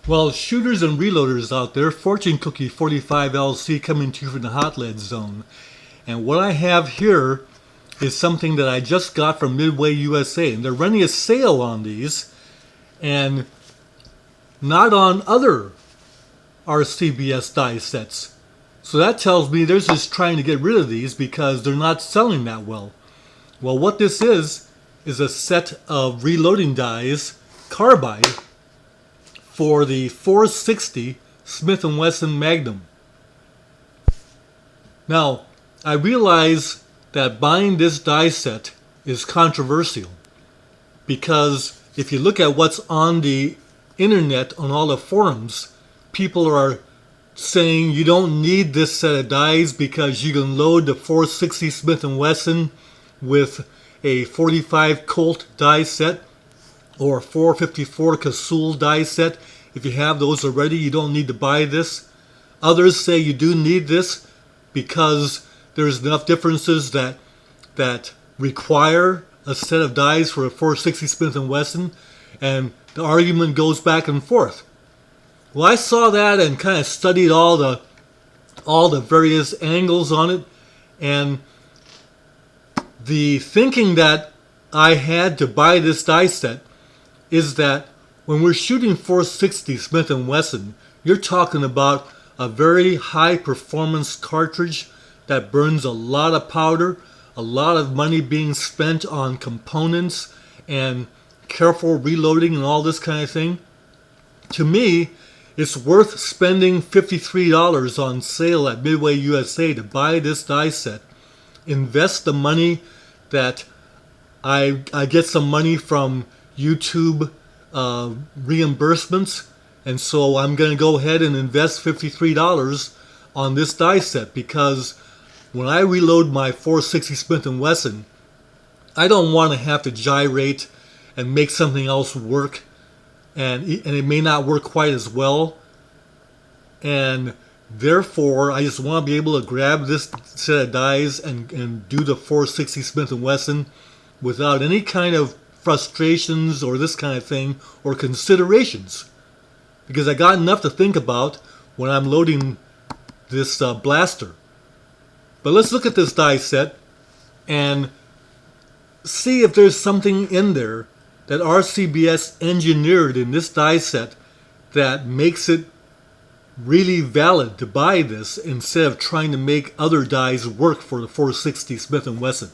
Well, shooters and reloaders out there, Fortune Cookie 45LC coming to you from the Hot Lead Zone. And what I have here is something that I just got from Midway USA. And they're running a sale on these and not on other RCBS die sets. So that tells me they're just trying to get rid of these because they're not selling that well. Well, what this is a set of reloading dies, carbide, for the 460 Smith & Wesson Magnum. Now, I realize that buying this die set is controversial because if you look at what's on the internet on all the forums, people are saying you don't need this set of dies because you can load the 460 Smith & Wesson with a 45 Colt die set or a 454 Casull die set. If you have those already, you don't need to buy this. Others say you do need this because there's enough differences that require a set of dies for a 460 Smith & Wesson, and the argument goes back and forth. Well, I saw that and kind of studied all the various angles on it, and the thinking that I had to buy this die set is that when we're shooting 460 Smith & Wesson, you're talking about a very high performance cartridge that burns a lot of powder, a lot of money being spent on components and careful reloading and all this kind of thing. To me, it's worth spending $53 on sale at Midway USA to buy this die set. Invest the money that I get some money from YouTube reimbursements, and so I'm going to go ahead and invest $53 on this die set because when I reload my 460 Smith & Wesson, I don't want to have to gyrate and make something else work, and it may not work quite as well, and therefore I just want to be able to grab this set of dies and do the 460 Smith & Wesson without any kind of frustrations or this kind of thing or considerations, because I got enough to think about when I'm loading this blaster. But let's look at this die set and see if there's something in there that RCBS engineered in this die set that makes it really valid to buy this instead of trying to make other dies work for the 460 Smith & Wesson.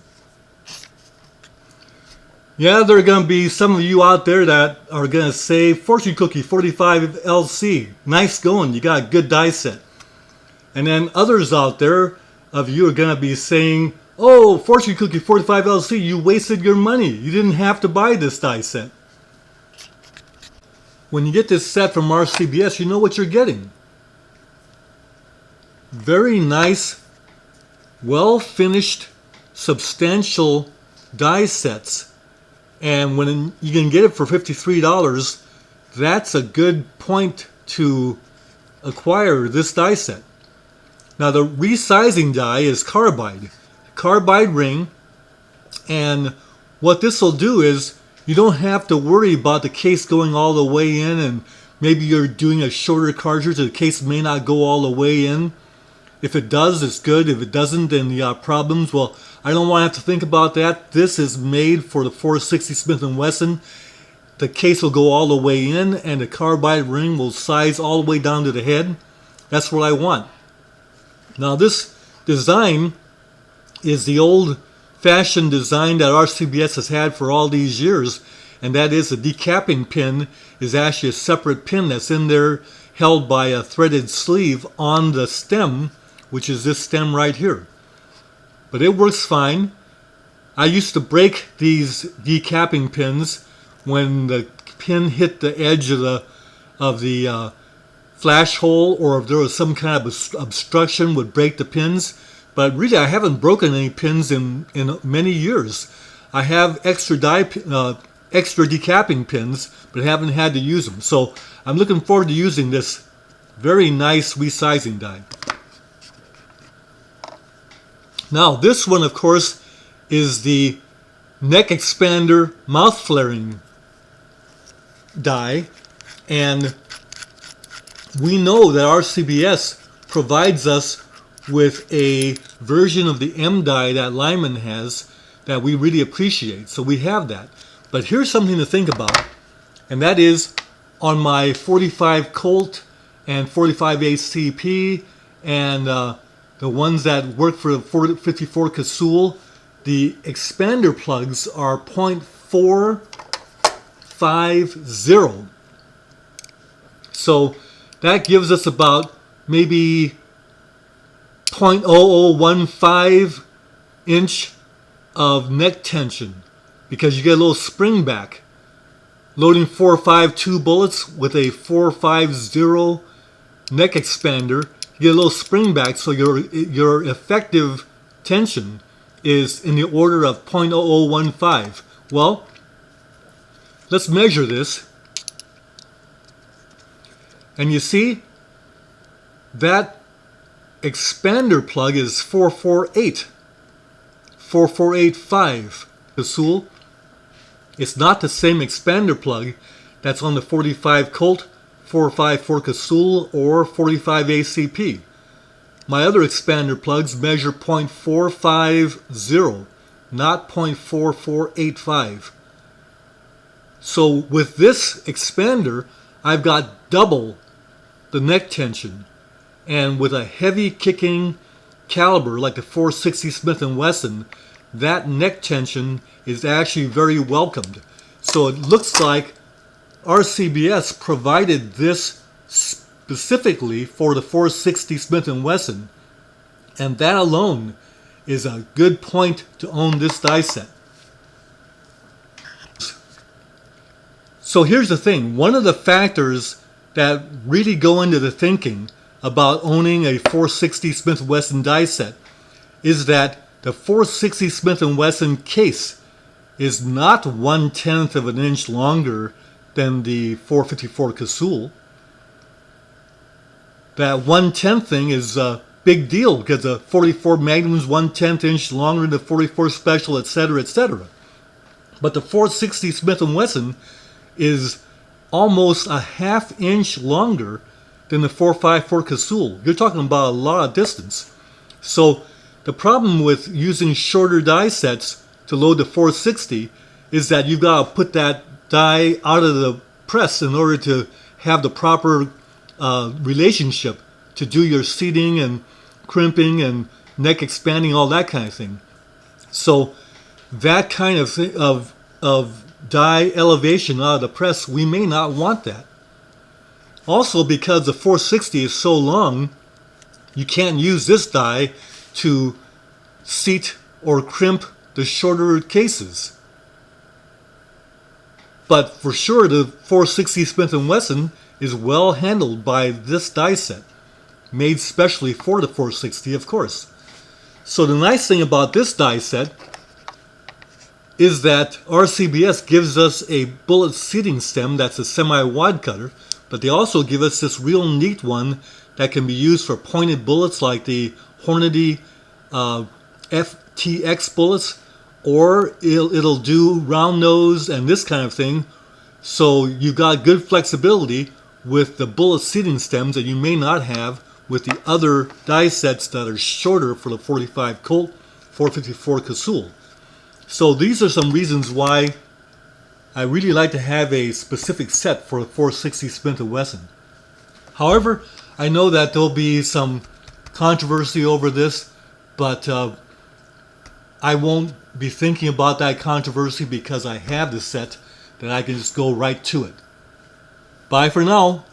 Yeah, there are going to be some of you out there that are going to say, Fortune Cookie 45LC, nice going, you got a good die set. And then others out there of you are going to be saying, oh, Fortune Cookie 45LC, you wasted your money. You didn't have to buy this die set. When you get this set from RCBS, you know what you're getting. Very nice, well-finished, substantial die sets. And when you can get it for $53, that's a good point to acquire this die set. Now the resizing die is carbide ring, and what this will do is you don't have to worry about the case going all the way in, and maybe you're doing a shorter cartridge, the case may not go all the way in. If it does, it's good. If it doesn't, then you got problems. Well, I don't want to have to think about that. This is made for the 460 Smith & Wesson. The case will go all the way in, and the carbide ring will size all the way down to the head. That's what I want. Now, this design is the old-fashioned design that RCBS has had for all these years, and that is the decapping pin is actually a separate pin that's in there held by a threaded sleeve on the stem, which is this stem right here. But it works fine. I used to break these decapping pins when the pin hit the edge of the flash hole, or if there was some kind of obstruction would break the pins. But really, I haven't broken any pins in many years. I have extra decapping pins, but haven't had to use them. So I'm looking forward to using this very nice resizing die. Now this one, of course, is the neck expander mouth flaring die, and we know that RCBS provides us with a version of the M die that Lyman has that we really appreciate. So we have that. But here's something to think about, and that is on my 45 Colt and 45 ACP and the ones that work for the 54 Casull, the expander plugs are 0.450. So that gives us about maybe 0.0015 inch of neck tension, because you get a little spring back. Loading 452 bullets with a 450 neck expander, you get a little spring back, so your effective tension is in the order of 0.0015. Well, let's measure this. And you see, that expander plug is 4485 Casull. It's not the same expander plug that's on the 45 Colt, 454 Casull, or 45 ACP. My other expander plugs measure 0.450, not 0.4485. So with this expander, I've got double the neck tension. And with a heavy kicking caliber like the 460 Smith & Wesson, that neck tension is actually very welcomed. So it looks like RCBS provided this specifically for the 460 Smith & Wesson, and that alone is a good point to own this die set. So here's the thing, one of the factors that really go into the thinking about owning a 460 Smith & Wesson die set is that the 460 Smith & Wesson case is not 1/10 of an inch longer than the 454 Casull. That 1/10 thing is a big deal because the 44 Magnum is 1/10 inch longer than the 44 Special, etc., etc. But the 460 Smith & Wesson is almost a ½ inch longer than the 454 Casull. You're talking about a lot of distance. So the problem with using shorter die sets to load the 460 is that you've got to put that die out of the press in order to have the proper relationship to do your seating and crimping and neck expanding, all that kind of thing. So that kind of thing, of die elevation out of the press, we may not want that. Also, because the 460 is so long, you can't use this die to seat or crimp the shorter cases. But for sure, the 460 Smith & Wesson is well handled by this die set, made specially for the 460, of course. So the nice thing about this die set is that RCBS gives us a bullet seating stem that's a semi-wad cutter, but they also give us this real neat one that can be used for pointed bullets like the Hornady FTX bullets, or it'll do round nose and this kind of thing. So you've got good flexibility with the bullet seating stems that you may not have with the other die sets that are shorter for the 45 Colt, 454 Casull. So these are some reasons why I really like to have a specific set for a 460 Smith & Wesson. However, I know that there'll be some controversy over this, but I won't be thinking about that controversy because I have the set that I can just go right to it. Bye for now.